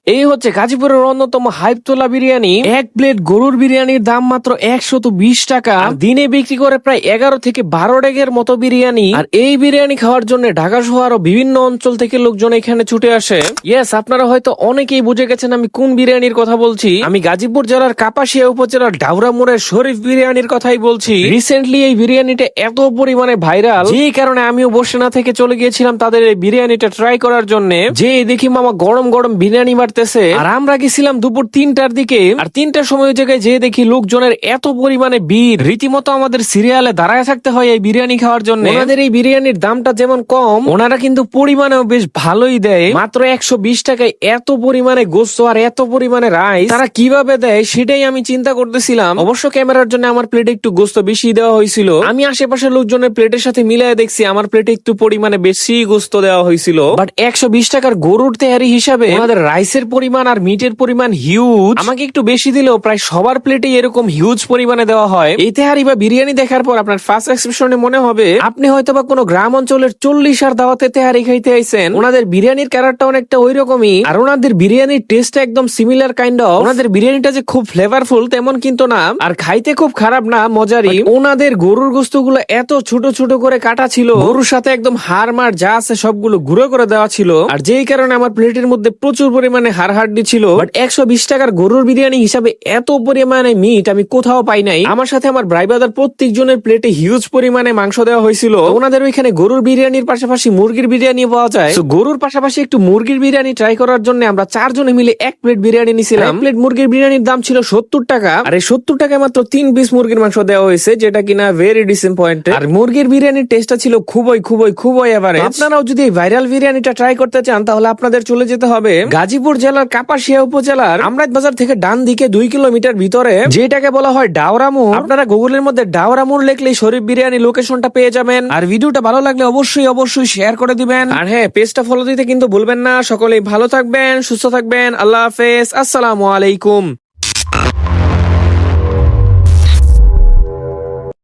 এই হচ্ছে গাজীপুরের অন্যতম হাইপ তোলা বিরিয়ানি। এক প্লেট গরুর বিরিয়ানির দাম মাত্র 120 টাকা। আর দিনে বিক্রি করে প্রায় 11 থেকে 12 টাকার মতো বিরিয়ানি। আর এই বিরিয়ানি খাওয়ার জন্য ঢাকা সহ আরো বিভিন্ন অঞ্চল থেকে লোকজন এখানে ছুটে আসে। ইয়েস, আপনারা হয়তো অনেকেই বুঝে গেছেন আমি কোন বিরিয়ানির কথা বলছি। আমি গাজীপুর জেলার কাপাসিয়া উপজেলার ডাউরা মোড়ের শরীফ বিরিয়ানির কথাই বলছি। রিসেন্টলি এই বিরিয়ানিটা এত পরিমাণে ভাইরাল, যে কারণে আমিও বসে না থেকে চলে গিয়েছিলাম তাদের এই বিরিয়ানিটা ট্রাই করার জন্য। যে দেখি মামা গরম গরম বিরিয়ানি মারতেছে, আর আমরা গেছিলাম দুপুর 3টার দিকে। আর 3টার সময় ওই জায়গায় যে দেখি লোকজনের এত পরিমাণে ভিড়, রীতিমতো আমাদের সিরিয়ালে দাঁড়ায় থাকতে হয় এই বিরিয়ানি খাওয়ার জন্য। ওনাদের এই বিরিয়ানির দামটা যেমন কম, ওনারা কিন্তু পরিমাণেও বেশ ভালোই দেয়। মাত্র 120 টাকায় এত পরিমাণে গোস্ত আর এত পরিমাণে রাইস তারা কিভাবে দেয় সেটাই আমি চিন্তা করতেছিলাম। অবশ্য ক্যামেরার জন্য আমার প্লেটে একটু গোস্ত বেশি দেওয়া হয়েছিল। আমি আশেপাশের লোকজনের প্লেটের সাথে মিলিয়ে দেখছি আমার প্লেটে একটু পরিমাণে বেশি গোস্ত দেওয়া হয়েছিল। বাট 120 টাকার গরুর তেহারি হিসাবে আমাদের রাইসের পরিমাণ আর মিটের পরিমাণ হিউজ। আমাকে একটু বেশি দিলেও প্রায় সবার প্লেটে এরকম হিউজ পরিমাণে দেওয়া হয়। এই তেহারি বা বিরিয়ানি দেখার পর আপনার ফার্স্ট এক্সপ্রেশনে মনে হবে আপনি হয়তো বা কোনো গ্রাম অঞ্চলের 40 আর দাওয়াতে তেহারি খাইতে আইছেন। ওনাদের বিরিয়ানির কালারটা অনেকটা ওই রকমই, আর ওনাদের বিরিয়ানির টেস্ট একদম সিমিলার কাইন্ড অফ। ওনাদের বিরিয়ানিটা যে খুব ফ্লেভারফুল তেমন কিন্তু না, আর খাইতে খুব খারাপ না, মজারই। ওনাদের গরুর গোস্তগুলো এত ছোট ছোট করে কাটা ছিল, গরুর সাথে একদম হাড় মার যা আছে সবগুলো গুঁড়ো করে দেওয়া ছিল। আর যেই কারণে আমার প্লেটের মধ্যে প্রচুর পরিমাণে হাড় হাড্ডি ছিল। বাট 120 টাকার গরুর বিরিয়ানি হিসাবে এত পরিমাণে মিট আমি কোথাও পাই নাই। আমার সাথে আমার ভাই ব্রাদার প্রত্যেক জনের প্লেটে হিউজ পরিমাণে মাংস দেওয়া হয়েছিল। ওনাদের ওইখানে গরুর বিরিয়ানির পাশাপাশি মুরগির বিরিয়ানি পাওয়া যায়। গরুর পাশাপাশি একটু মুরগির বিরিয়ানি ট্রাই করার জন্য আমরা 4 জনে মিলে 1 প্লেট বিরিয়ানি নিছিলাম। প্লেট মুরগির বিরিয়ানির দাম ছিল 70 টাকা। আর এই 70 টাকায় মাত্র 3 পিস মুরগির মাংস দেওয়া হয়েছে, যেটা কিনা ভেরি ডিসঅ্যাপয়েন্টেড। আর মুরগির বিরিয়ানির টেস্টটা ছিল খুবই এভারেজ। আপনারাও যদি এই ভাইরাল বিরিয়ানিটা ট্রাই করতে চান তাহলে আপনাদের চলে যেতে হবে গাজীপুর জেলার কাপাসিয়া উপজেলার আমরাত বাজার থেকে ডান দিকে 2 কিলোমিটার ভিতরে, যেটাকে বলা হয় ডাওরা মোড়। আপনারা গুগলের মধ্যে ডাওরা মোড় লিখলেই শরীফ বিরিয়ানি লোকেশনটা পেয়ে যাবেন। আর ভিডিওটা ভালো লাগলে অবশ্যই শেয়ার করে দিবেন। আর হ্যাঁ, পেজটা ফলো দিতে কিন্তু ভুলবেন না। সকলেই ভালো থাকবেন, সুস্থ থাকবেন। আল্লাহ হাফেজ, আসসালামু আলাইকুম।